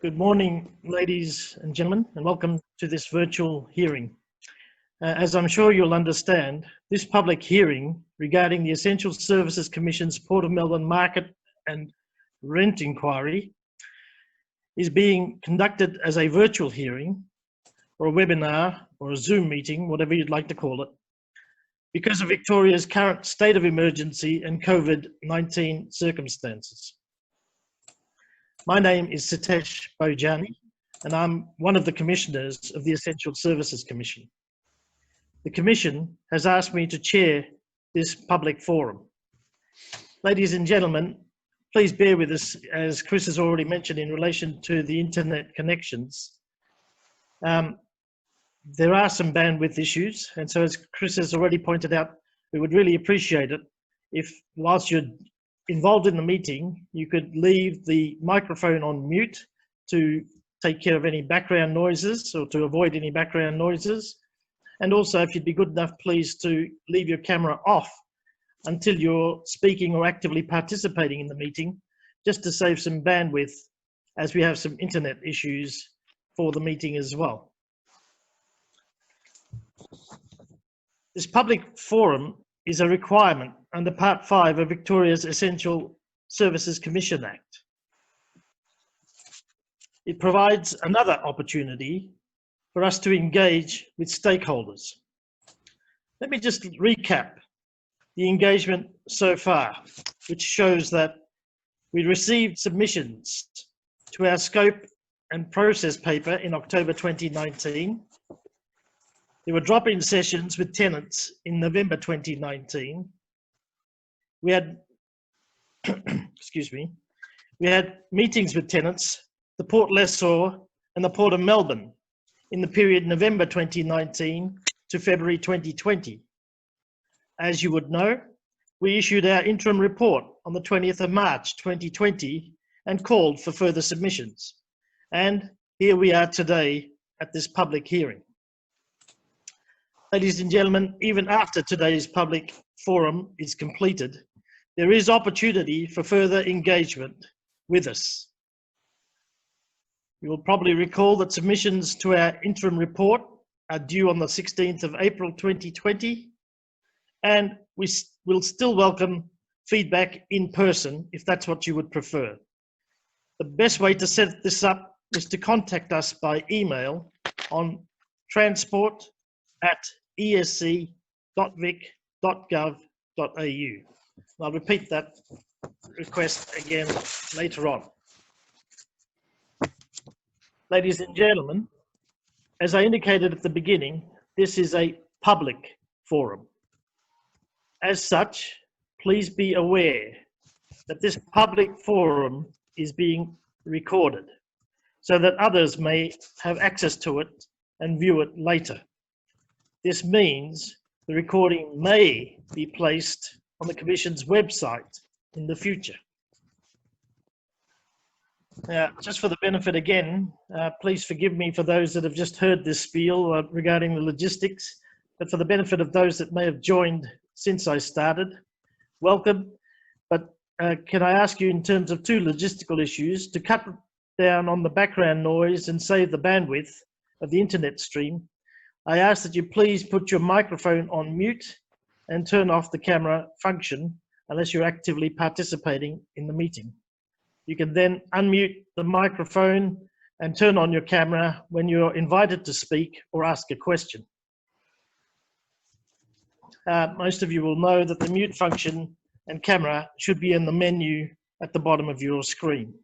Good morning, ladies and gentlemen, and welcome to this virtual hearing. As I'm sure you'll understand, this public hearing regarding the Essential Services Commission's Port of Melbourne market and rent inquiry is being conducted as a virtual hearing or a webinar or a Zoom meeting, whatever you'd like to call it, because of Victoria's current state of emergency and COVID-19 circumstances. My name is Sitesh Bojani, and I'm one of the commissioners of the Essential Services Commission. The Commission has asked me to chair this public forum. Ladies and gentlemen, please bear with us, as Chris has already mentioned in relation to the internet connections. There are some bandwidth issues, and so as Chris has already pointed out, we would really appreciate it if, whilst you're involved in the meeting, you could leave the microphone on mute to take care of any background noises or to avoid any background noises. And also, if you'd be good enough, please, to leave your camera off until you're speaking or actively participating in the meeting, just to save some bandwidth as we have some internet issues for the meeting as well. This public forum is a requirement under Part 5 of Victoria's Essential Services Commission Act. It provides another opportunity for us to engage with stakeholders. Let me just recap the engagement so far, which shows that we received submissions to our scope and process paper in October 2019. There were drop-in sessions with tenants in November 2019. We had, excuse me, we had meetings with tenants, the Port Lessor and the Port of Melbourne in the period November 2019 to February 2020. As you would know, we issued our interim report on the 20th of March 2020 and called for further submissions. And here we are today at this public hearing. Ladies and gentlemen, even after today's public forum is completed, there is opportunity for further engagement with us. You will probably recall that submissions to our interim report are due on the 16th of April 2020, and we will still welcome feedback in person if that's what you would prefer. The best way to set this up is to contact us by email on transport@esc.vic.gov.au. I'll repeat that request again later on. Ladies and gentlemen, as I indicated at the beginning, this is a public forum. As such, please be aware that this public forum is being recorded so that others may have access to it and view it later. This means the recording may be placed on the Commission's website in the future. Now, just for the benefit again, please forgive me for those that have just heard this spiel regarding the logistics, but for the benefit of those that may have joined since I started, welcome. But can I ask you, in terms of two logistical issues, to cut down on the background noise and save the bandwidth of the internet stream, I ask that you please put your microphone on mute and turn off the camera function unless you're actively participating in the meeting. You can then unmute the microphone and turn on your camera when you're invited to speak or ask a question. Most of you will know that the mute function and camera should be in the menu at the bottom of your screen.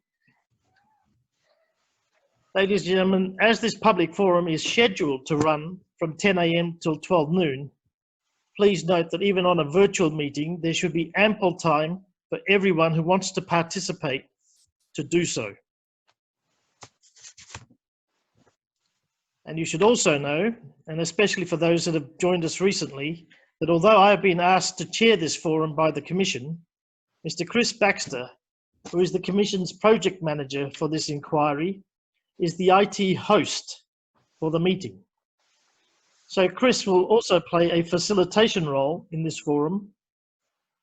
Ladies and gentlemen, as this public forum is scheduled to run from 10 a.m. till 12 noon, please note that even on a virtual meeting, there should be ample time for everyone who wants to participate to do so. And you should also know, and especially for those that have joined us recently, that although I have been asked to chair this forum by the Commission, Mr. Chris Baxter, who is the Commission's project manager for this inquiry, is the IT host for the meeting. So Chris will also play a facilitation role in this forum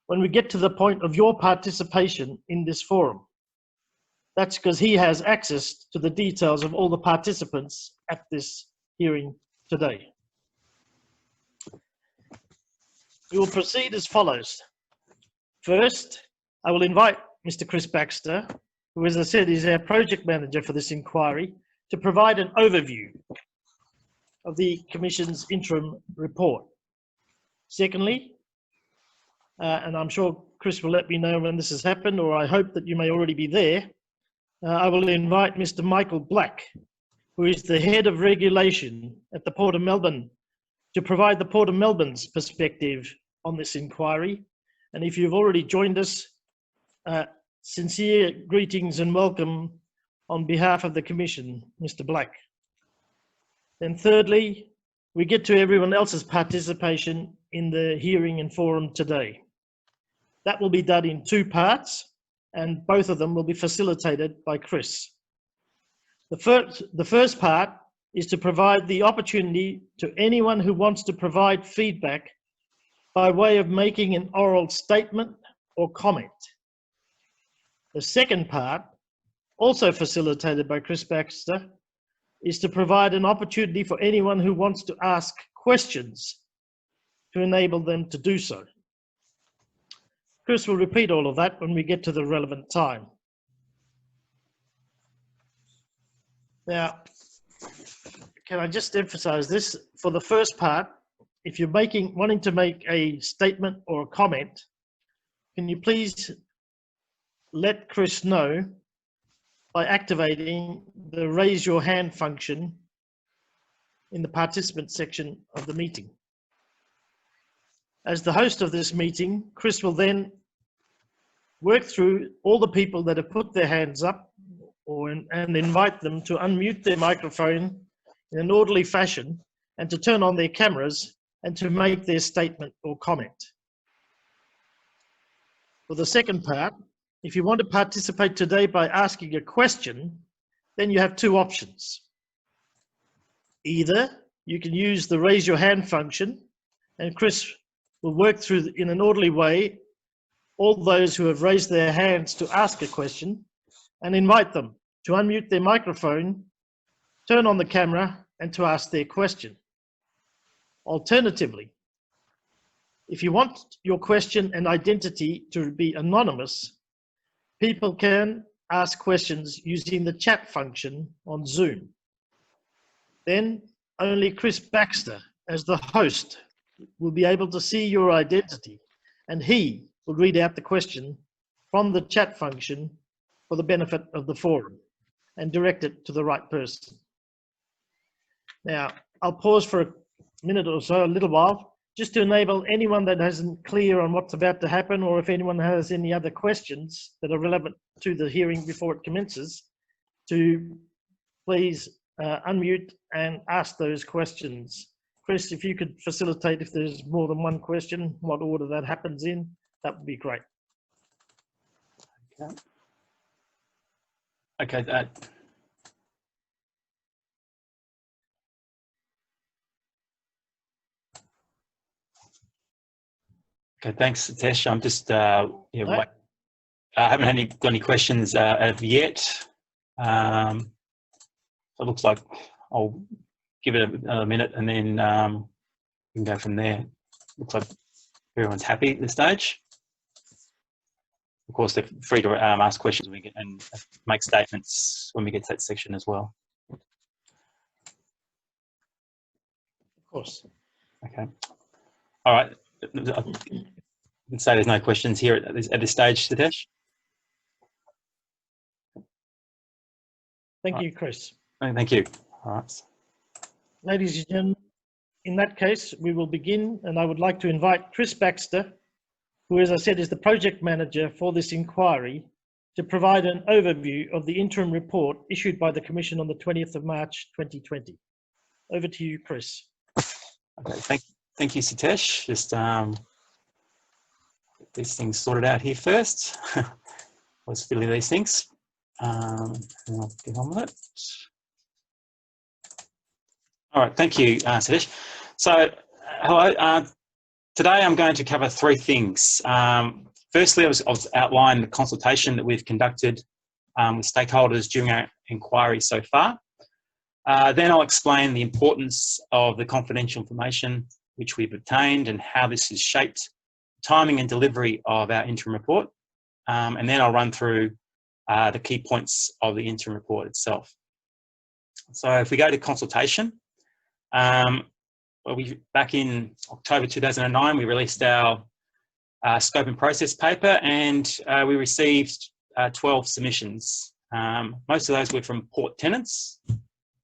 when we get to the point of your participation in this forum. That's because he has access to the details of all the participants at this hearing today. We will proceed as follows. First, I will invite Mr. Chris Baxter, who, as I said, is our project manager for this inquiry, to provide an overview of the Commission's interim report. Secondly, and I'm sure Chris will let me know when this has happened, or I hope that you may already be there, I will invite Mr. Michael Black, who is the head of regulation at the Port of Melbourne, to provide the Port of Melbourne's perspective on this inquiry. And if you've already joined us, sincere greetings and welcome on behalf of the Commission, Mr. Black. Then thirdly, we get to everyone else's participation in the hearing and forum today. That will be done in two parts, and both of them will be facilitated by Chris. The first part is to provide the opportunity to anyone who wants to provide feedback by way of making an oral statement or comment. The second part, also facilitated by Chris Baxter, is to provide an opportunity for anyone who wants to ask questions to enable them to do so. Chris will repeat all of that when we get to the relevant time. Now, can I just emphasize this? For the first part, if you're wanting to make a statement or a comment, can you please let Chris know by activating the raise your hand function in the participant section of the meeting. As the host of this meeting, Chris will then work through all the people that have put their hands up and invite them to unmute their microphone in an orderly fashion and to turn on their cameras and to make their statement or comment. For the second part, if you want to participate today by asking a question, then you have two options. Either you can use the raise your hand function, and Chris will work through in an orderly way all those who have raised their hands to ask a question and invite them to unmute their microphone, turn on the camera, and to ask their question. Alternatively, if you want your question and identity to be anonymous, people can ask questions using the chat function on Zoom. Then only Chris Baxter, as the host, will be able to see your identity, and he will read out the question from the chat function for the benefit of the forum and direct it to the right person. Now, I'll pause for a minute or so, a little while, just to enable anyone that isn't clear on what's about to happen, or if anyone has any other questions that are relevant to the hearing before it commences, to please unmute and ask those questions. Chris, if you could facilitate if there's more than one question, what order that happens in, that would be great. Okay. Okay, thanks, Tesh. I'm just I haven't got any questions as of yet. So it looks like I'll give it a minute and then we can go from there. Looks like everyone's happy at this stage. Of course, they're free to ask questions and make statements when we get to that section as well. Of course. Okay. All right. I can say there's no questions here at this stage, Satish. Thank you, Chris. Thank you. All right. Ladies and gentlemen, in that case, we will begin, and I would like to invite Chris Baxter, who, as I said, is the project manager for this inquiry, to provide an overview of the interim report issued by the Commission on the 20th of March 2020. Over to you, Chris. Okay, thank you, Satish. Just get these things sorted out here first. Let's fiddle these things. And I'll get on with it. All right, thank you, Satish. So, hello. Today I'm going to cover three things. Firstly, I'll outline the consultation that we've conducted with stakeholders during our inquiry so far. Then I'll explain the importance of the confidential information which we've obtained and how this has shaped timing and delivery of our interim report. And then I'll run through the key points of the interim report itself. So if we go to consultation, back in October 2009, we released our scope and process paper, and we received 12 submissions. Most of those were from port tenants.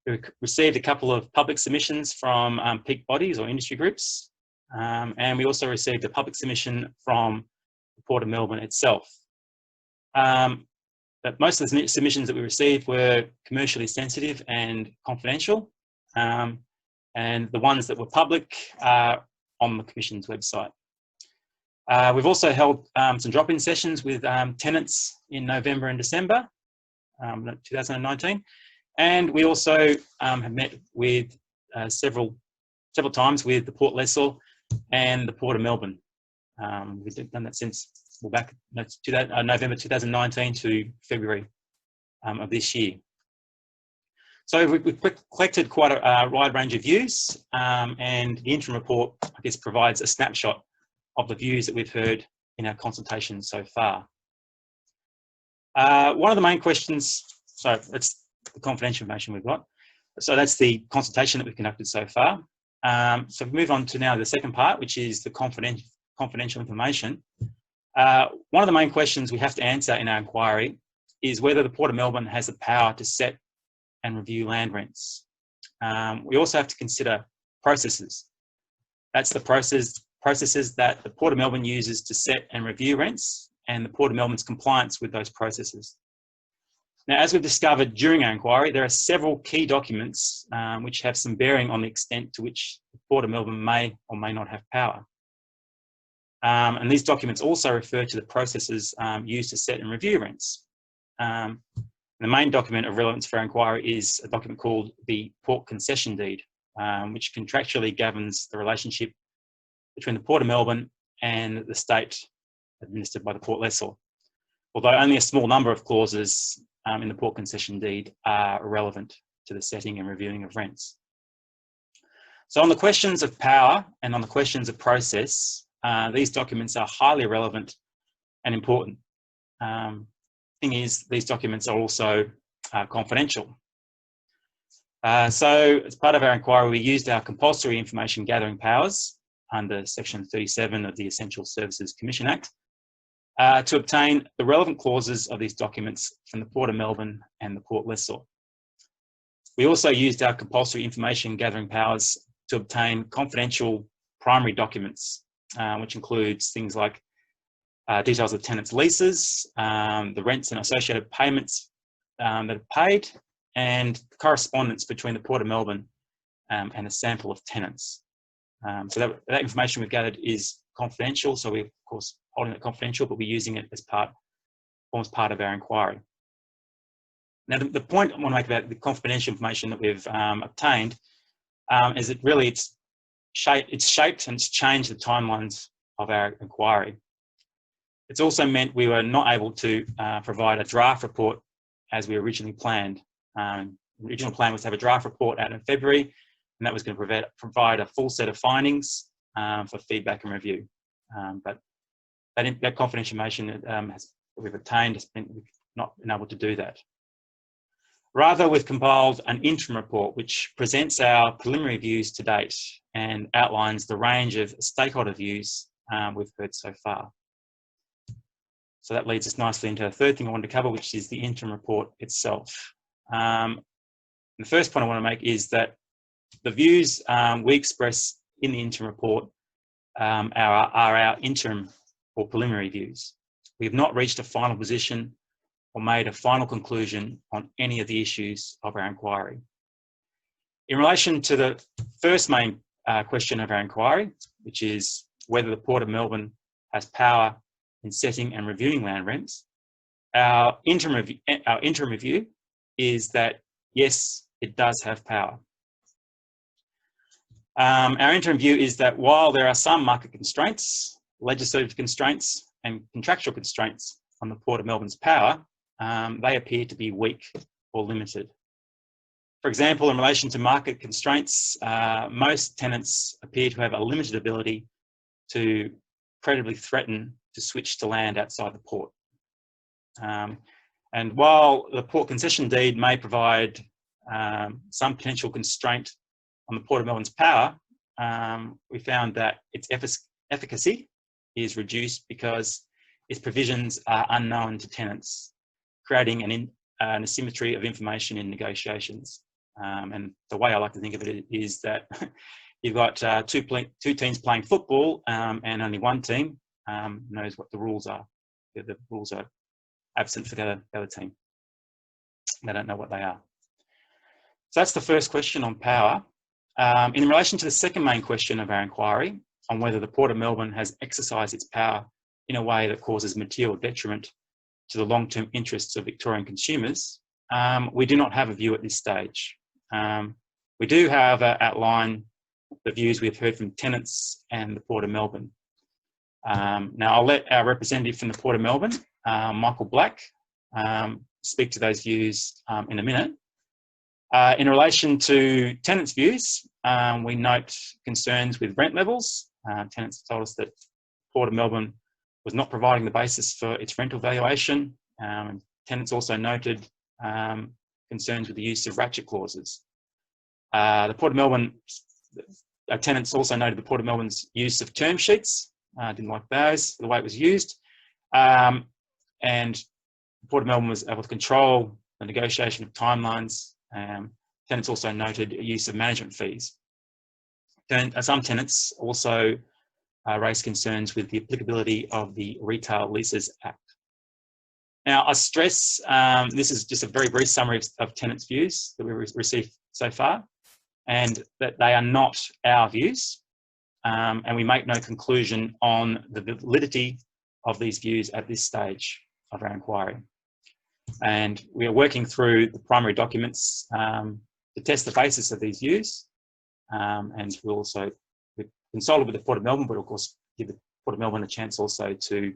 We received a couple of public submissions from peak bodies or industry groups, and we also received a public submission from the Port of Melbourne itself. But most of the submissions that we received were commercially sensitive and confidential, and the ones that were public are on the Commission's website. We've also held some drop-in sessions with tenants in November and December 2019, and we also have met with several times with the Port Lessor and the Port of Melbourne. We've done that since back November 2019 to February of this year. So we've collected quite a wide range of views, and the interim report, I guess, provides a snapshot of the views that we've heard in our consultation so far. One of the main questions, so that's the confidential information we've got. So that's the consultation that we've conducted so far. So we move on to now the second part, which is the confidential information. One of the main questions we have to answer in our inquiry is whether the Port of Melbourne has the power to set and review land rents. We also have to consider processes. That's the processes that the Port of Melbourne uses to set and review rents, and the Port of Melbourne's compliance with those processes. Now, as we've discovered during our inquiry, there are several key documents which have some bearing on the extent to which the Port of Melbourne may or may not have power. And these documents also refer to the processes used to set and review rents. The main document of relevance for our inquiry is a document called the Port Concession Deed, which contractually governs the relationship between the Port of Melbourne and the state administered by the Port Lessor, although only a small number of clauses in the Port Concession Deed are relevant to the setting and reviewing of rents. So on the questions of power and on the questions of process, these documents are highly relevant and important. Thing is, these documents are also confidential. So as part of our inquiry, we used our compulsory information gathering powers under Section 37 of the Essential Services Commission Act to obtain the relevant clauses of these documents from the Port of Melbourne and the Port Lessor. We also used our compulsory information gathering powers to obtain confidential primary documents, which includes things like details of tenants' leases, the rents and associated payments that are paid, and correspondence between the Port of Melbourne and a sample of tenants. So that information we've gathered is confidential, so we're of course holding it confidential, but we're using it as forms part of our inquiry. Now, the point I want to make about the confidential information that we've obtained is that really it's shaped and it's changed the timelines of our inquiry. It's also meant we were not able to provide a draft report as we originally planned. The original plan was to have a draft report out in February, and that was going to provide a full set of findings for feedback and review. But that confidential information that we've obtained has not been able to do that. Rather, we've compiled an interim report which presents our preliminary views to date and outlines the range of stakeholder views we've heard so far. So that leads us nicely into the third thing I wanted to cover, which is the interim report itself. The first point I want to make is that the views we express in the interim report are our interim or preliminary views. We have not reached a final position or made a final conclusion on any of the issues of our inquiry. In relation to the first main question of our inquiry, which is whether the Port of Melbourne has power in setting and reviewing land rents, our interim review is that yes, it does have power. Our interim view is that while there are some market constraints, legislative constraints and contractual constraints on the Port of Melbourne's power, they appear to be weak or limited. For example, in relation to market constraints, most tenants appear to have a limited ability to credibly threaten to switch to land outside the port. And while the port concession deed may provide some potential constraint on the Port of Melbourne's power, we found that its efficacy is reduced because its provisions are unknown to tenants, creating an asymmetry of information in negotiations. And the way I like to think of it is that you've got two teams playing football, and only one team knows what the rules are. The rules are absent for the other team. They don't know what they are. So that's the first question on power. In relation to the second main question of our inquiry, on whether the Port of Melbourne has exercised its power in a way that causes material detriment to the long-term interests of Victorian consumers, we do not have a view at this stage. We do, however, outline the views we've heard from tenants and the Port of Melbourne. Now, I'll let our representative from the Port of Melbourne, Michael Black, speak to those views in a minute. In relation to tenants' views, we note concerns with rent levels. Tenants told us that Port of Melbourne was not providing the basis for its rental valuation. Tenants also noted concerns with the use of ratchet clauses. The Port of Melbourne, tenants also noted the Port of Melbourne's use of term sheets. Didn't like those, the way it was used. And the Port of Melbourne was able to control the negotiation of timelines. Tenants also noted use of management fees. Some tenants also raised concerns with the applicability of the Retail Leases Act. Now, I stress this is just a very brief summary of tenants' views that we've received so far, and that they are not our views, and we make no conclusion on the validity of these views at this stage of our inquiry. And we are working through the primary documents to test the basis of these views, and we'll also consult with the Port of Melbourne, but of course give the Port of Melbourne a chance also to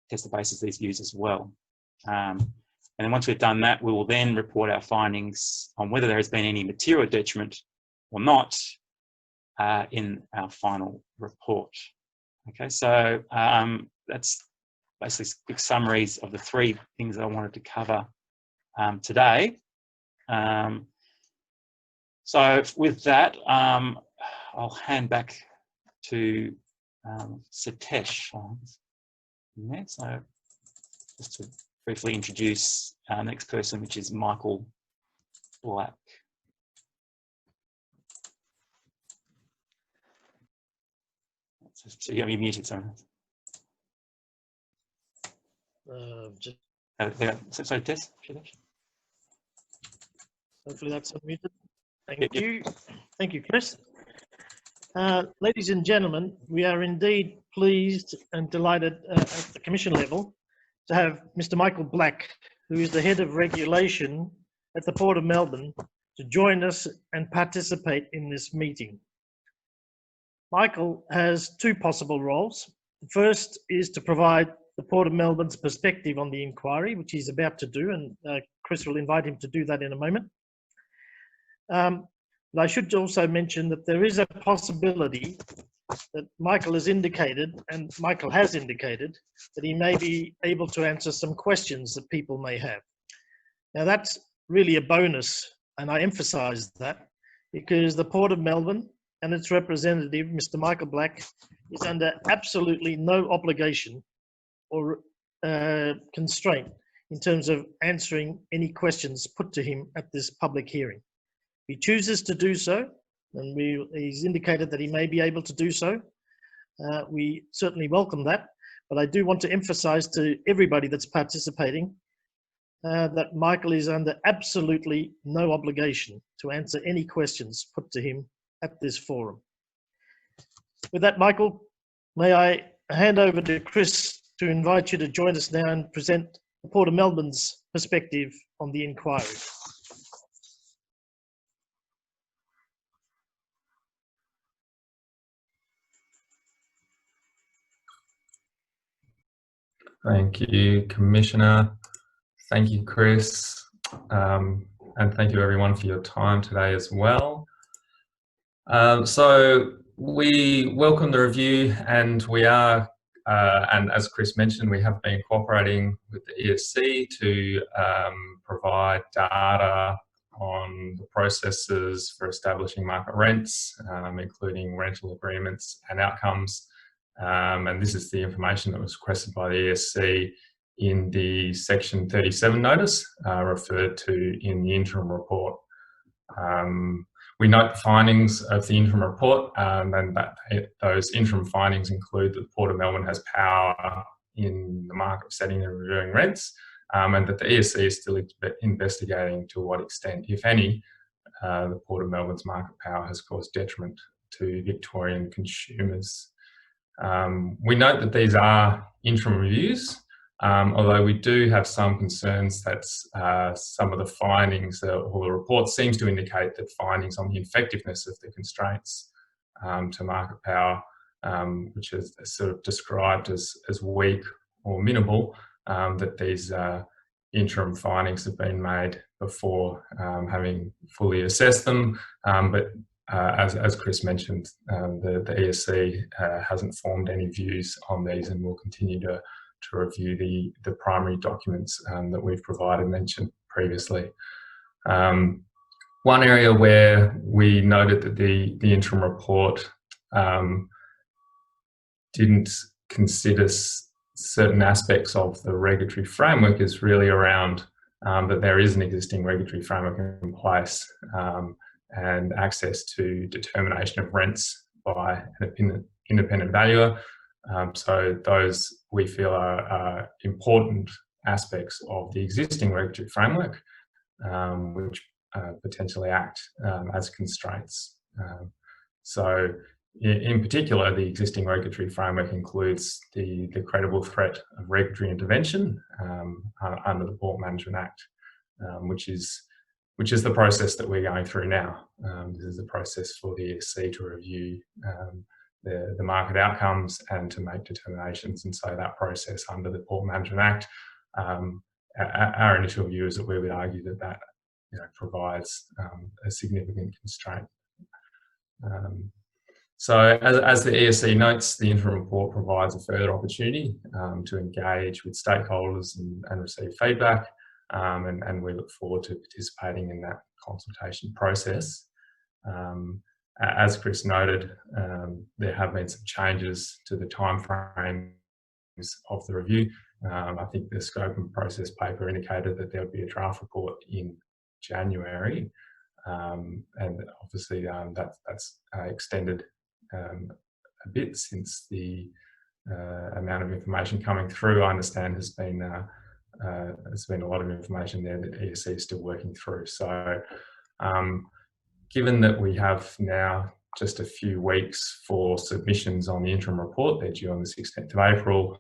test the basis of these views as well. And then once we've done that, we will then report our findings on whether there has been any material detriment or not in our final report. Okay, so that's basically quick summaries of the three things that I wanted to cover today. So with that, I'll hand back to Satish. So just to briefly introduce our next person, which is Michael Black. So you got me muted, sorry. Sorry, Tess. Hopefully that's unmuted. Thank you. Thank you, Chris. Ladies and gentlemen, we are indeed pleased and delighted at the Commission level to have Mr. Michael Black, who is the Head of Regulation at the Port of Melbourne, to join us and participate in this meeting. Michael has two possible roles. The first is to provide the Port of Melbourne's perspective on the inquiry, which he's about to do, and Chris will invite him to do that in a moment. But I should also mention that there is a possibility that Michael has indicated, that he may be able to answer some questions that people may have. Now that's really a bonus, and I emphasize that, because the Port of Melbourne and its representative, Mr. Michael Black, is under absolutely no obligation or constraint in terms of answering any questions put to him at this public hearing. If he chooses to do so, and he's indicated that he may be able to do so, we certainly welcome that. But I do want to emphasize to everybody that's participating that Michael is under absolutely no obligation to answer any questions put to him at this forum. With that, Michael, may I hand over to Chris to invite you to join us now and present the Port of Melbourne's perspective on the inquiry. Thank you, Commissioner. Thank you, Chris. And thank you everyone for your time today as well. So we welcome the review, and we are, and as Chris mentioned, we have been cooperating with the ESC to provide data on the processes for establishing market rents, including rental agreements and outcomes. And this is the information that was requested by the ESC in the Section 37 notice referred to in the interim report. We note the findings of the interim report, and that those interim findings include that the Port of Melbourne has power in the market setting and reviewing rents, and that the ESC is still investigating to what extent, if any, the Port of Melbourne's market power has caused detriment to Victorian consumers. We note that these are interim reviews, although we do have some concerns that some of the findings or the report seems to indicate that findings on the effectiveness of the constraints to market power, which is sort of described as weak or minimal, that these interim findings have been made before having fully assessed them. But as Chris mentioned, the ESC hasn't formed any views on these, and will continue to review the primary documents that we've provided, mentioned previously. One area where we noted that the interim report didn't consider certain aspects of the regulatory framework is really around that there is an existing regulatory framework in place, and access to determination of rents by an independent valuer. So those we feel are important aspects of the existing regulatory framework, which potentially act as constraints. So in particular, the existing regulatory framework includes the credible threat of regulatory intervention under the Port Management Act, which is the process that we're going through now. This is a process for the ESC to review the market outcomes and to make determinations, and so that process under the Port Management Act, our initial view is that we would argue that provides a significant constraint. So as the ESC notes, the interim report provides a further opportunity to engage with stakeholders and receive feedback, and we look forward to participating in that consultation process. As Chris noted, there have been some changes to the timeframes of the review. I think the scope and process paper indicated that there would be a draft report in January, and obviously that's extended a bit since the amount of information coming through, I understand, has been a lot of information there that ESC is still working through. So given that we have now just a few weeks for submissions on the interim report, they're due on the 16th of April,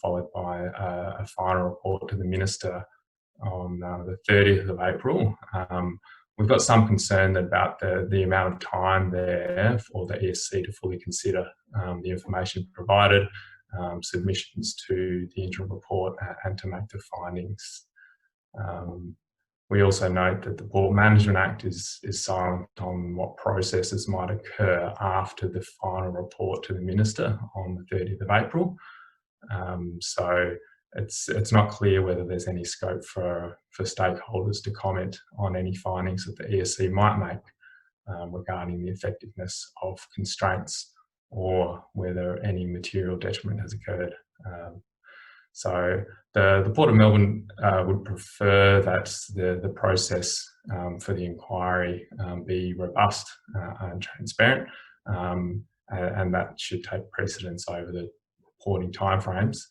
followed by a final report to the Minister on the 30th of April. We've got some concern about the amount of time there for the ESC to fully consider the information provided, submissions to the interim report, and to make the findings. We also note that the Port Management Act is silent on what processes might occur after the final report to the Minister on the 30th of April. So it's not clear whether there's any scope for stakeholders to comment on any findings that the ESC might make regarding the effectiveness of constraints, or whether any material detriment has occurred. So the Port of Melbourne would prefer that the process for the inquiry be robust and transparent, and that should take precedence over the reporting timeframes.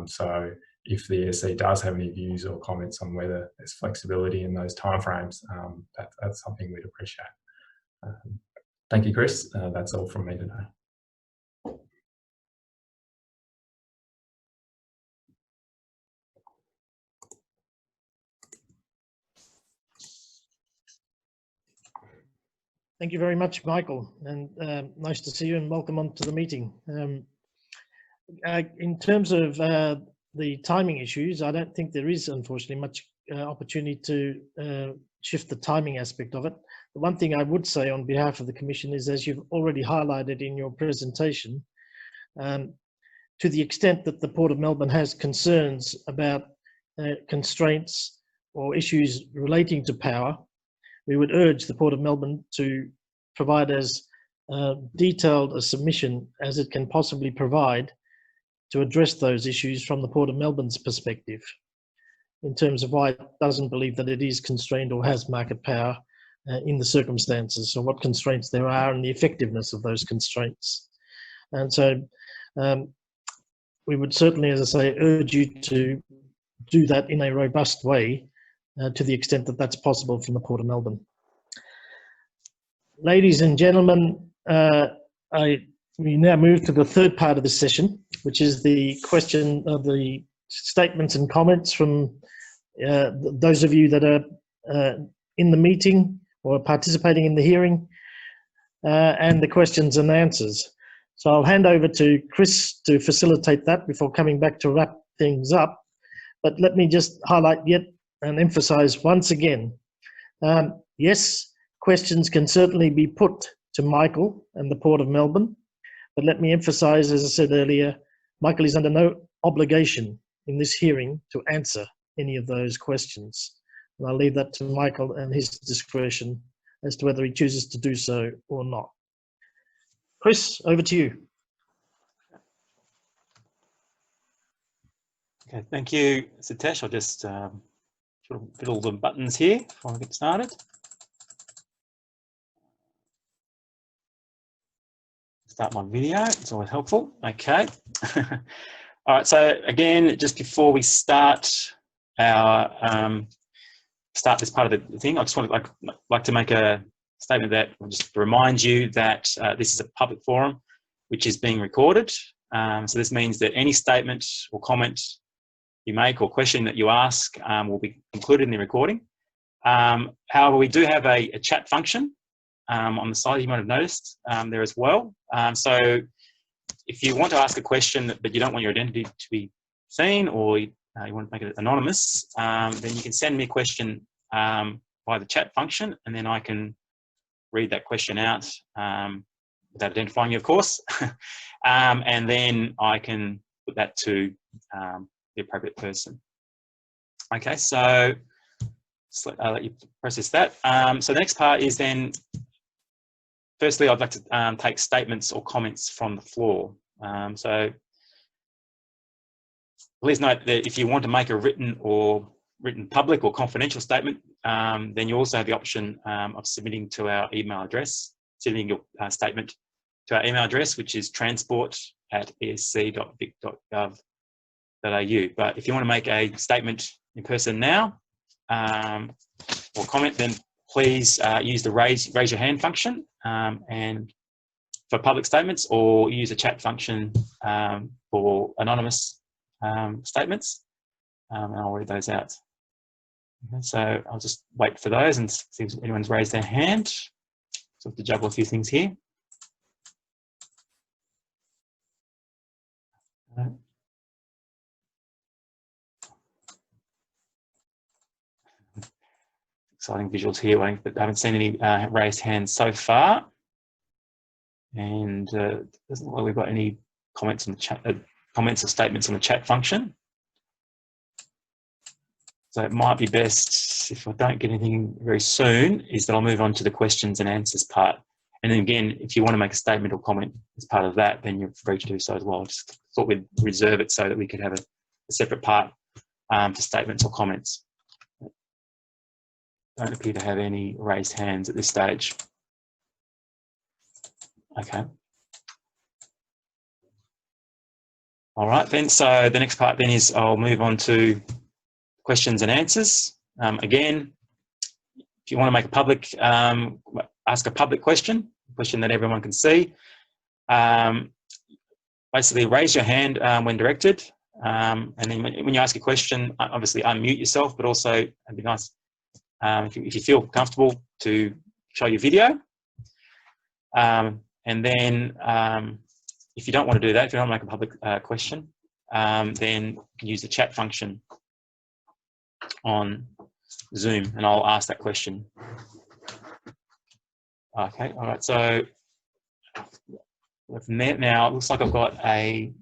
So if the ESC does have any views or comments on whether there's flexibility in those timeframes, that's something we'd appreciate. Thank you, Chris. That's all from me today. Thank you very much, Michael, and nice to see you, and welcome onto the meeting. In terms of the the timing issues, I don't think there is, unfortunately, much opportunity to shift the timing aspect of it. The one thing I would say on behalf of the Commission is, as you've already highlighted in your presentation, to the extent that the Port of Melbourne has concerns about constraints or issues relating to power, we would urge the Port of Melbourne to provide as detailed a submission as it can possibly provide to address those issues from the Port of Melbourne's perspective, in terms of why it doesn't believe that it is constrained or has market power in the circumstances, or what constraints there are and the effectiveness of those constraints. And so we would certainly, as I say, urge you to do that in a robust way to the extent that that's possible from the Port of Melbourne. Ladies and gentlemen, we now move to the third part of the session, which is the question of the statements and comments from those of you that are in the meeting or participating in the hearing, and the questions and answers. So I'll hand over to Chris to facilitate that before coming back to wrap things up. But let me just highlight yet and emphasize once again, yes, questions can certainly be put to Michael and the Port of Melbourne, but let me emphasize, as I said earlier, Michael is under no obligation in this hearing to answer any of those questions. And I'll leave that to Michael and his discretion as to whether he chooses to do so or not. Chris, over to you. Okay, thank you, Sitesh. I'll just fiddle the buttons here before I get started. Start my video, it's always helpful. Okay. All right, so again, just before we start our start this part of the thing, I just want to like to make a statement that will just remind you that this is a public forum which is being recorded. So this means that any statement or comment you make or question that you ask will be included in the recording. However, we do have a chat function on the side, you might have noticed there as well. So if you want to ask a question but you don't want your identity to be seen, or you want to make it anonymous, then you can send me a question by the chat function, and then I can read that question out without identifying you, of course. And then I can put that to the appropriate person. Okay, so I'll let you process that. So the next part is then, firstly, I'd like to take statements or comments from the floor. So please note that if you want to make a written public or confidential statement, then you also have the option of submitting to our email address, sending your statement to our email address, which is transport@esc.vic.gov.au. But if you want to make a statement in person now or comment, then please use the raise your hand function and for public statements, or use a chat function for anonymous statements, and I'll read those out. Okay, so I'll just wait for those and see if anyone's raised their hand. So I have to juggle a few things here. Exciting visuals here, but I haven't seen any raised hands so far. And doesn't look like we've got any comments in the chat, comments or statements on the chat function. So it might be best, if I don't get anything very soon, is that I'll move on to the questions and answers part. And then again, if you want to make a statement or comment as part of that, then you're free to do so as well. Just thought we'd reserve it so that we could have a separate part for statements or comments. Don't appear to have any raised hands at this stage. Okay. All right then, so the next part then is I'll move on to questions and answers. Again, if you want to make a public, ask a public question that everyone can see, basically raise your hand when directed, and then when you ask a question, obviously unmute yourself, but also it'd be nice if you feel comfortable to show your video. And then if you don't want to do that, if you don't want to make a public question, then you can use the chat function on Zoom, and I'll ask that question. Okay, all right, so from there now, it looks like I've got a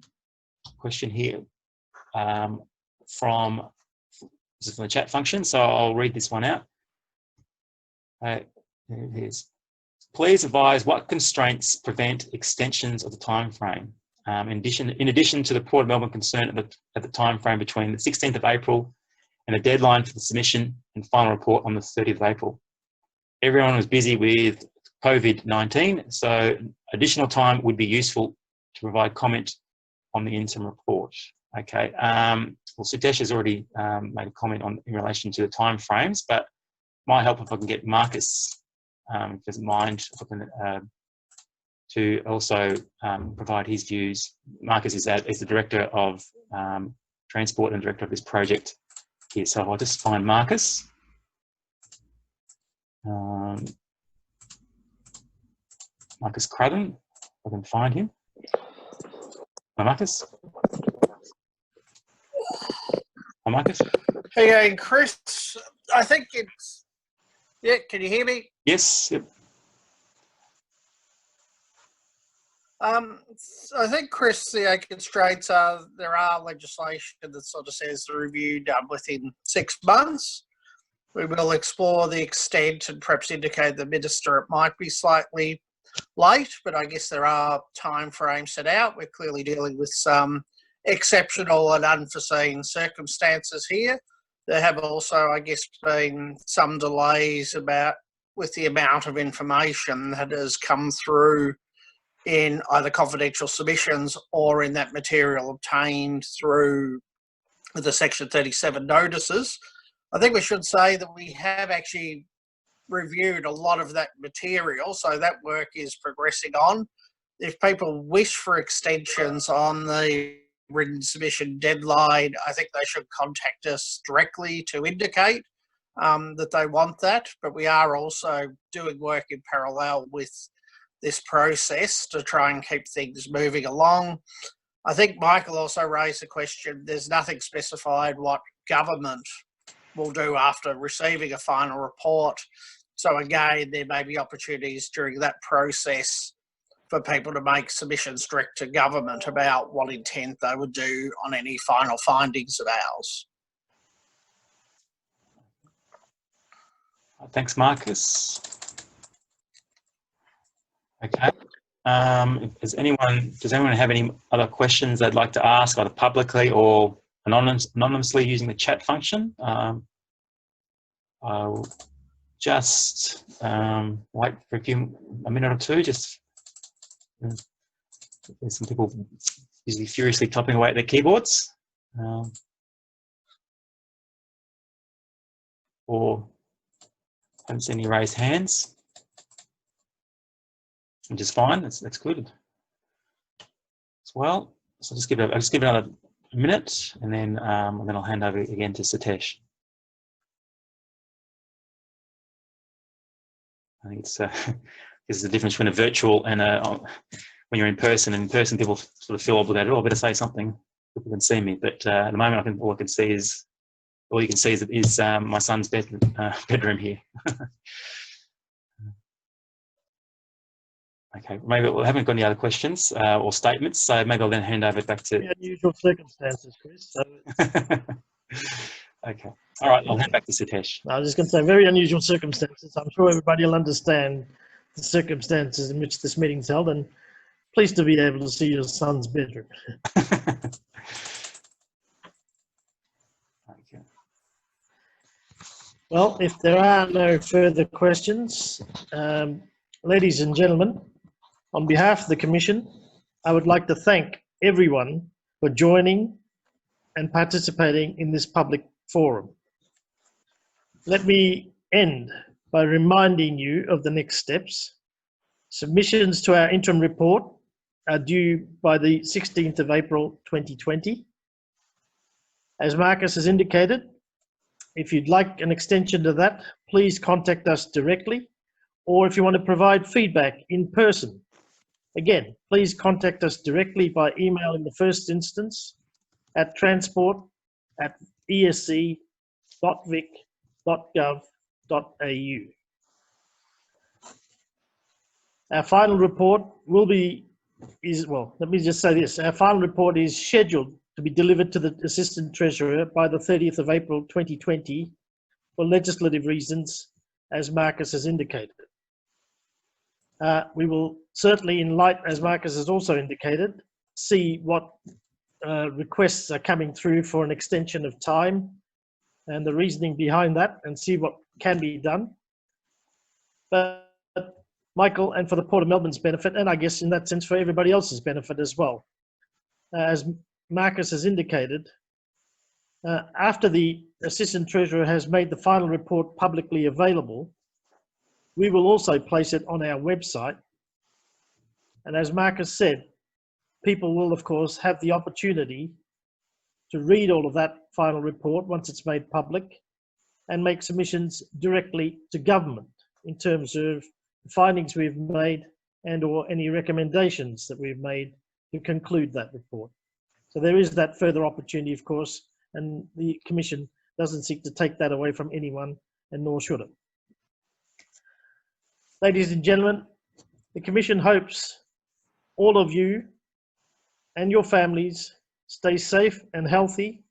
question here from the chat function, so I'll read this one out. There it is. Please advise what constraints prevent extensions of the time frame. In addition to the Port of Melbourne concern at the time frame between the 16th of April and the deadline for the submission and final report on the 30th of April. Everyone was busy with COVID-19, so additional time would be useful to provide comment on the interim report. Okay, well, Sutesh has already made a comment in relation to the time frames, but might help if I can get Marcus, if he doesn't mind, if I can, to also provide his views. Marcus is the Director of Transport and Director of this project here. So I'll just find Marcus. Marcus Cradden, if I can find him. Hi, Marcus. Hi, Marcus. Hey, Chris, I think it's, yeah, can you hear me? Yes. Yep. I think, Chris, the constraints are there are legislation that sort of says the review done within 6 months. We will explore the extent and perhaps indicate the Minister it might be slightly late, but I guess there are time frames set out. We're clearly dealing with some exceptional and unforeseen circumstances here. There have also, I guess, been some delays with the amount of information that has come through in either confidential submissions or in that material obtained through the Section 37 notices. I think we should say that we have actually reviewed a lot of that material, so that work is progressing on. If people wish for extensions on the written submission deadline, I think they should contact us directly to indicate that they want that, but we are also doing work in parallel with this process to try and keep things moving along. I think Michael also raised the question, there's nothing specified what government will do after receiving a final report. So again, there may be opportunities during that process for people to make submissions direct to government about what intent they would do on any final findings of ours. Thanks, Marcus. Okay. Does anyone have any other questions they'd like to ask, either publicly or anonymously using the chat function? I'll just wait for a minute or two. Just there's some people usually furiously typing away at their keyboards, or haven't seen any raised hands. Which is fine. That's good as well. So I'll just give it another minute, and then I'll hand over again to Sutesh. I think it's this is the difference between a virtual and when you're in person. In person, people sort of feel obligated. Oh, I better say something. People can see me, but at the moment, all you can see is my son's bedroom here. Okay, maybe we haven't got any other questions or statements, so maybe I'll then hand over back to... Very unusual circumstances, Chris. So... Okay, all right, I'll hand back to Sutesh. I was just going to say, very unusual circumstances. I'm sure everybody will understand the circumstances in which this meeting's held, and pleased to be able to see your son's bedroom. Okay. Well, if there are no further questions, ladies and gentlemen, on behalf of the Commission, I would like to thank everyone for joining and participating in this public forum. Let me end by reminding you of the next steps. Submissions to our interim report are due by the 16th of April 2020. As Marcus has indicated, if you'd like an extension to that, please contact us directly, or if you want to provide feedback in person, again, please contact us directly by email in the first instance, at transport@esc.vic.gov.au. Our final report let me just say this. Our final report is scheduled to be delivered to the Assistant Treasurer by the 30th of April 2020 for legislative reasons, as Marcus has indicated. We will certainly, in light, as Marcus has also indicated, see what requests are coming through for an extension of time and the reasoning behind that, and see what can be done. But Michael, and for the Port of Melbourne's benefit, and I guess in that sense for everybody else's benefit as well, as Marcus has indicated, after the Assistant Treasurer has made the final report publicly available, we will also place it on our website. And as Marcus said, people will, of course, have the opportunity to read all of that final report once it's made public and make submissions directly to government in terms of the findings we've made and or any recommendations that we've made to conclude that report. So there is that further opportunity, of course, and the Commission doesn't seek to take that away from anyone, and nor should it. Ladies and gentlemen, the Commission hopes all of you and your families stay safe and healthy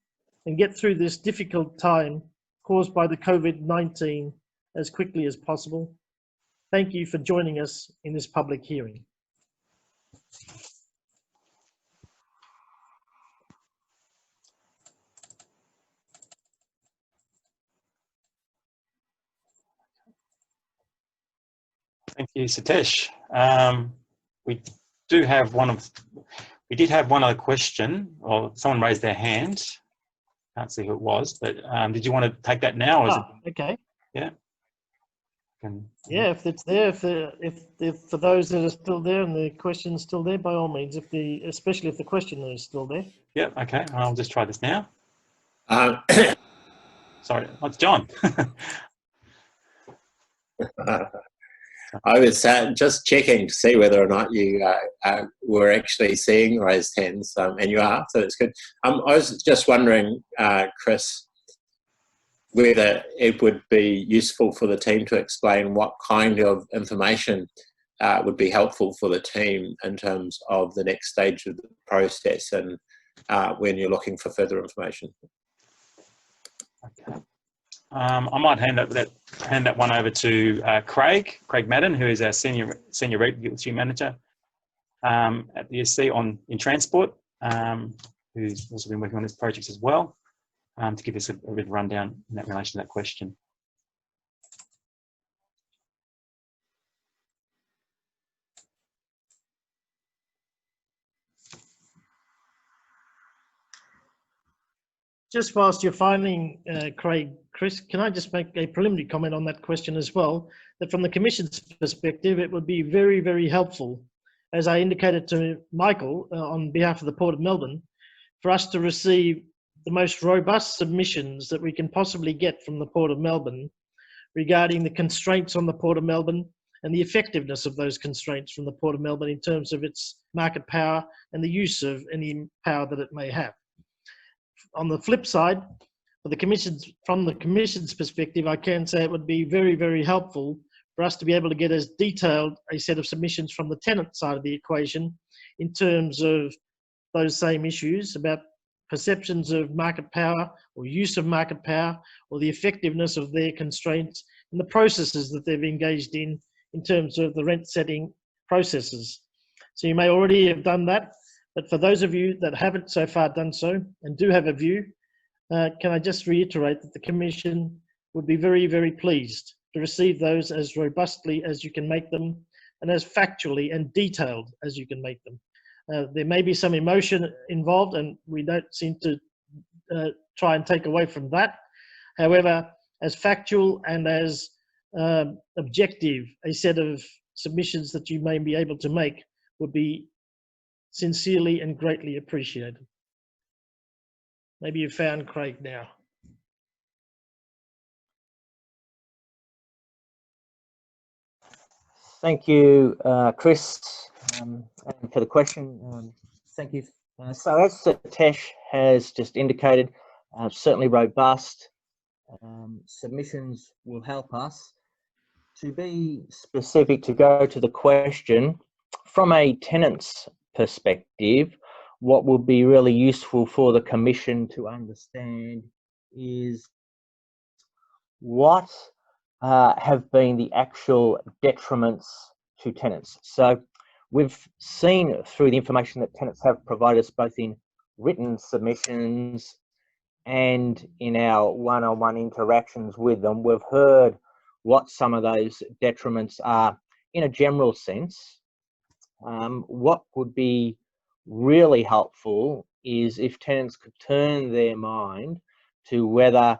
and get through this difficult time caused by the COVID-19 as quickly as possible. Thank you for joining us in this public hearing. Thank you, Satish. We did have one other question, or someone raised their hand. Can't see who it was, but did you want to take that now? Or is it, okay. yeah. Yeah, if it's there, if for those that are still there and the question's still there, by all means, especially if the questioner is still there. Yeah, okay, I'll just try this now. Sorry, it's John. I was just checking to see whether or not you were actually seeing raised hands, and you are, so it's good. I was just wondering, Chris, whether it would be useful for the team to explain what kind of information would be helpful for the team in terms of the next stage of the process and when you're looking for further information. Okay. I might hand that one over to Craig Madden, who is our senior regulatory manager at the SC in transport, who's also been working on this project as well, to give us a bit of a rundown in that relation to that question. Just whilst you're finding Chris, can I just make a preliminary comment on that question as well? That from the Commission's perspective, it would be very, very helpful, as I indicated to Michael on behalf of the Port of Melbourne, for us to receive the most robust submissions that we can possibly get from the Port of Melbourne regarding the constraints on the Port of Melbourne and the effectiveness of those constraints from the Port of Melbourne in terms of its market power and the use of any power that it may have. On the flip side, from the Commission's perspective, I can say it would be very, very helpful for us to be able to get as detailed a set of submissions from the tenant side of the equation in terms of those same issues about perceptions of market power or use of market power or the effectiveness of their constraints and the processes that they've engaged in terms of the rent setting processes. So you may already have done that. But for those of you that haven't so far done so and do have a view, can I just reiterate that the Commission would be very, very pleased to receive those as robustly as you can make them and as factually and detailed as you can make them. There may be some emotion involved and we don't seem to try and take away from that. However, as factual and as objective a set of submissions that you may be able to make would be sincerely and greatly appreciated. Maybe you found Craig now. Thank you, Chris, and for the question. Thank you So as Satish has just indicated, certainly robust submissions will help us. To be specific, to go to the question, from a tenant's perspective, what would be really useful for the Commission to understand is what have been the actual detriments to tenants. So we've seen through the information that tenants have provided us, both in written submissions and in our one-on-one interactions with them, we've heard what some of those detriments are in a general sense. What would be really helpful is if tenants could turn their mind to whether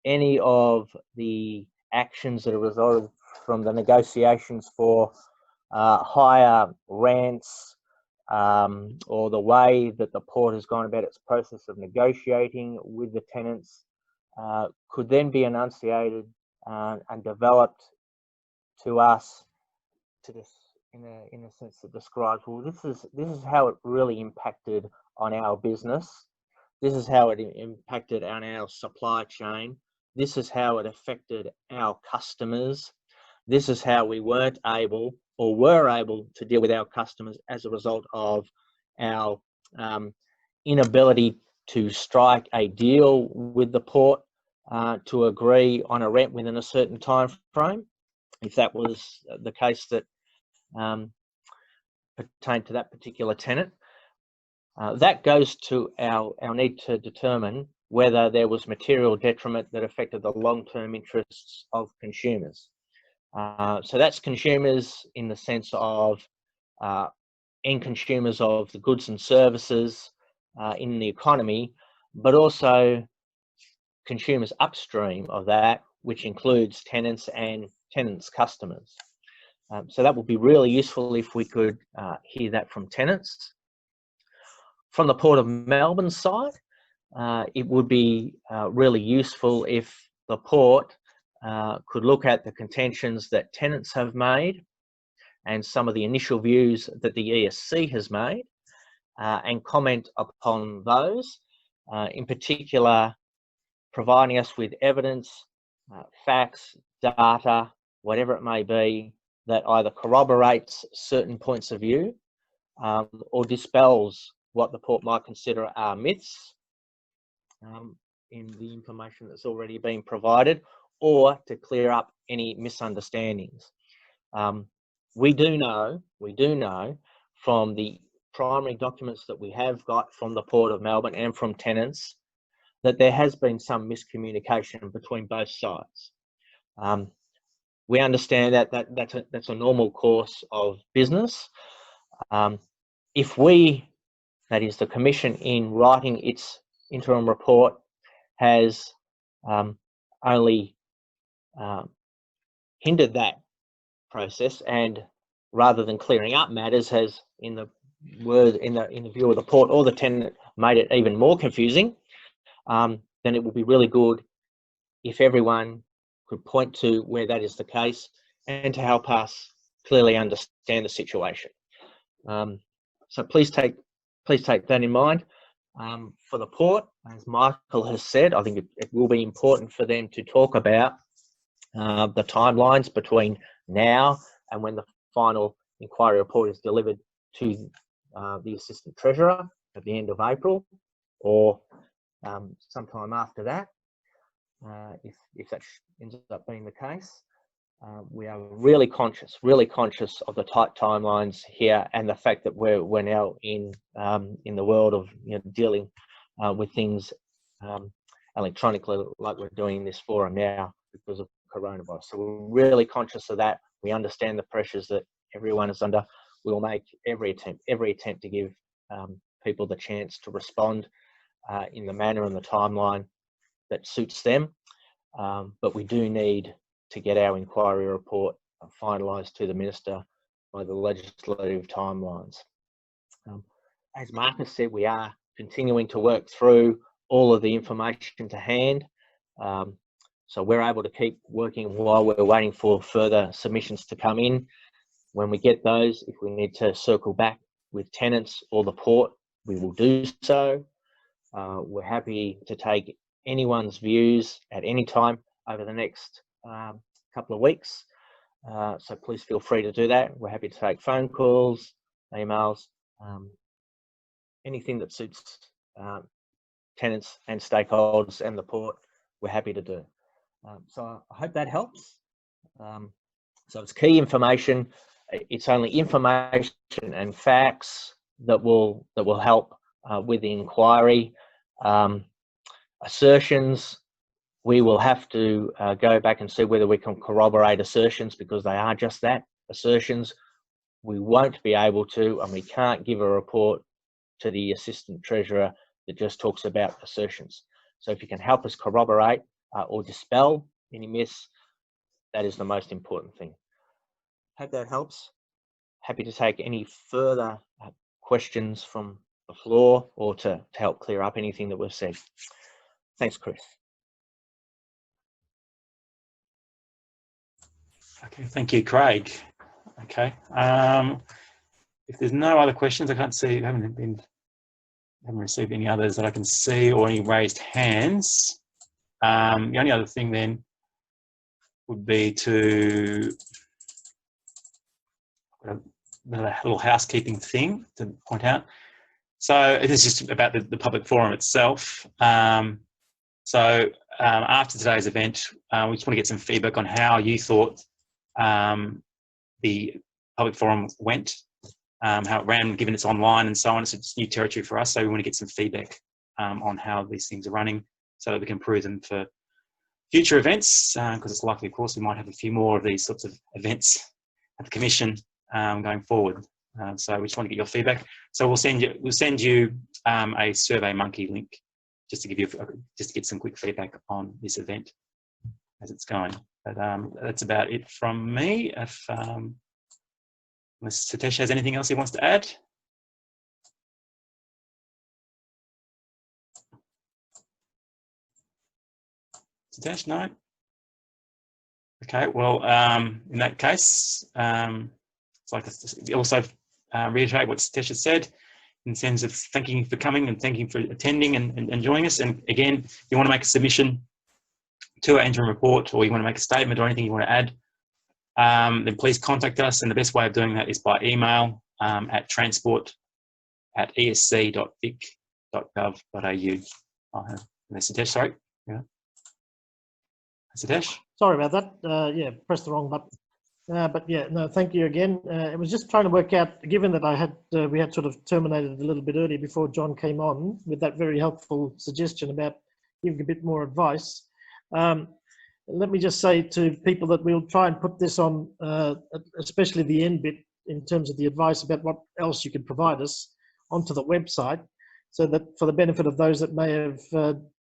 any of the actions that are resulted from the negotiations for higher rents, or the way that the port has gone about its process of negotiating with the tenants, could then be enunciated and developed to us to this in a sense that describes, well, this is how it really impacted on our business. This is how it impacted on our supply chain. This is how it affected our customers. This is how we weren't able or were able to deal with our customers as a result of our inability to strike a deal with the port to agree on a rent within a certain time frame, if that was the case that pertained to that particular tenant. That goes to our need to determine whether there was material detriment that affected the long-term interests of consumers. So that's consumers in the sense of end consumers of the goods and services in the economy, but also consumers upstream of that, which includes tenants and tenants' customers. So that would be really useful if we could hear that from tenants. From the Port of Melbourne side, it would be really useful if the port could look at the contentions that tenants have made and some of the initial views that the ESC has made and comment upon those, in particular providing us with evidence, facts, data, whatever it may be, that either corroborates certain points of view or dispels what the port might consider are myths in the information that's already been provided, or to clear up any misunderstandings. We do know from the primary documents that we have got from the Port of Melbourne and from tenants that there has been some miscommunication between both sides. We understand that that's a normal course of business. If we, that is the Commission, in writing its interim report, has only hindered that process, and rather than clearing up matters, has, in the view of the port or the tenant, made it even more confusing, then it would be really good if everyone could point to where that is the case and to help us clearly understand the situation. So please take that in mind. For the port, as Michael has said, I think it will be important for them to talk about the timelines between now and when the final inquiry report is delivered to the Assistant Treasurer at the end of April, or sometime after that, if that ends up being the case. We are really conscious of the tight timelines here, and the fact that we're now in the world of dealing with things electronically, like we're doing in this forum now because of coronavirus. So we're really conscious of that. We understand the pressures that everyone is under. We'll make every attempt to give people the chance to respond in the manner and the timeline that suits them. But we do need to get our inquiry report finalised to the Minister by the legislative timelines. As Marcus said, we are continuing to work through all of the information to hand. So we're able to keep working while we're waiting for further submissions to come in. When we get those, if we need to circle back with tenants or the port we will do so. We're happy to take anyone's views at any time over the next couple of weeks. So please feel free to do that. We're happy to take phone calls, emails, anything that suits tenants and stakeholders and the port, we're happy to do. So I hope that helps. So it's key information. It's only information and facts that will help with the inquiry. Assertions, we will have to go back and see whether we can corroborate assertions, because they are just that, assertions. We won't be able to, and we can't give a report to the Assistant Treasurer that just talks about assertions. So if you can help us corroborate or dispel any myths, that is the most important thing. Hope that helps. Happy to take any further questions from the floor or to help clear up anything that we've said. Thanks, Chris. Okay, thank you, Craig. Okay, if there's no other questions, I can't see, haven't received any others that I can see, or any raised hands. The only other thing then would be to a little housekeeping thing to point out. So it is just about the public forum itself. After today's event, we just want to get some feedback on how you thought the public forum went, how it ran, given it's online and so on. It's new territory for us, so we want to get some feedback on how these things are running, so that we can improve them for future events, because it's likely, of course, we might have a few more of these sorts of events at the Commission going forward. So we just want to get your feedback. So we'll send you a SurveyMonkey link just to give you just to get some quick feedback on this event as it's going. But that's about it from me. If unless Satish has anything else he wants to add. Satish, no? Okay, well, in that case, it's like also reiterate what Satish has said in terms of thanking you for coming and thanking you for attending and joining us. And again, if you want to make a submission to our interim report, or you want to make a statement or anything you want to add, then please contact us. And the best way of doing that is by email at transport@esc.vic.gov.au. Satish, sorry. Yeah. Satish? Sorry about that. Yeah, pressed the wrong button. But yeah, no, thank you again. It was just trying to work out, given that we had sort of terminated a little bit early before John came on with that very helpful suggestion about giving a bit more advice. Let me just say to people that we'll try and put this on, especially the end bit in terms of the advice about what else you could provide us, onto the website, so that for the benefit of those that may have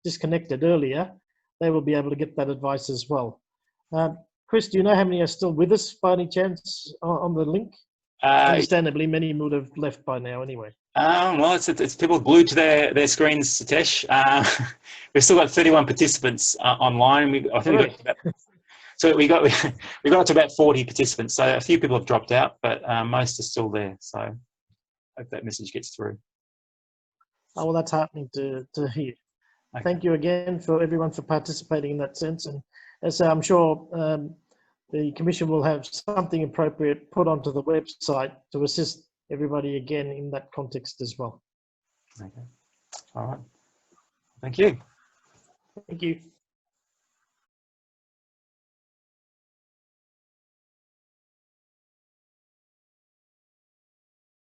disconnected earlier, they will be able to get that advice as well. Chris, do you know how many are still with us by any chance on the link? Understandably, many would have left by now anyway. Well, it's people glued to their screens, Satish. We've still got 31 participants online. I think we got to about 40 participants. So a few people have dropped out, but most are still there. So I hope that message gets through. Oh, well, that's heartening to hear. Okay. Thank you again for everyone for participating in that sense. And as I'm sure the Commission will have something appropriate put onto the website to assist everybody again in that context as well. Okay. All right. Thank you. Thank you.